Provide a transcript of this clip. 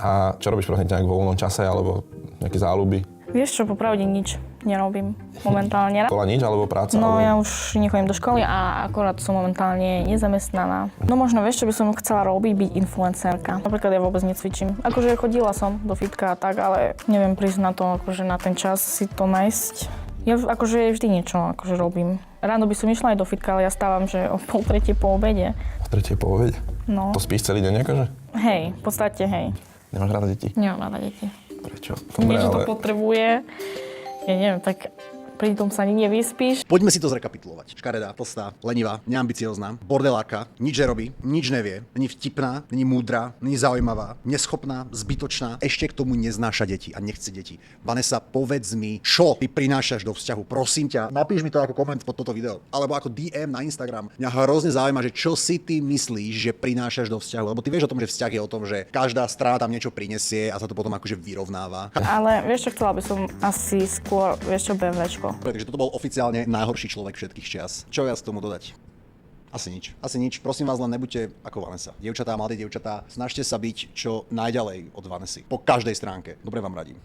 A čo robíš prosím ťa v voľnom čase alebo nejaké záľuby? Vieš čo, popravde nič nerobím momentálne. Škola nič alebo práca? No alebo... ja už nechodím do školy a akorát som momentálne nezamestnaná. No možno vieš, čo by som chcela robiť, byť influencerka. Napríklad ja vôbec necvičím. Akože chodila som do fitka a tak, ale neviem prísť na to, akože na ten čas si to nájsť. Ja akože vždy niečo akože robím. Ráno by som išla aj do fitka, ale ja stávam, že o 2:30 po obede. O 3:00 po obede? No. To spíš celý deň akože? Hej, v podstate hej. Nemáš rada deti? Nemám rada deti. Prečo? Niečo to potrebuje. Ja neviem, tak pri tom sa ani nevyspíš. Poďme si to zrekapitulovať. Škaredá, tlstá, lenivá, neambiciózna, bordeláka, nič nerobí, nič nevie, není vtipná, není múdra, není zaujímavá, neschopná, zbytočná, ešte k tomu neznáša deti a nechce deti. Vanessa, povedz mi, čo ty prinášaš do vzťahu. Prosím ťa, napíš mi to ako koment pod toto video, alebo ako DM na Instagram. Mňa hrozne zaujíma, že čo si ty myslíš, že prinášaš do vzťahu, lebo ty vieš o tom, že vzťah je o tom, že každá strana tam niečo prinesie a sa to potom akože vyrovnáva. Ale vieš čo, chcela by som asi skôr, vieš čo, BMWčko. Pretože toto bol oficiálne najhorší človek všetkých čias. Čo viac k tomu dodať? Asi nič. Asi nič. Prosím vás, len nebuďte ako Vanessa. Dievčatá, mladé dievčatá, snažte sa byť čo najďalej od Vanessy. Po každej stránke. Dobre vám radím.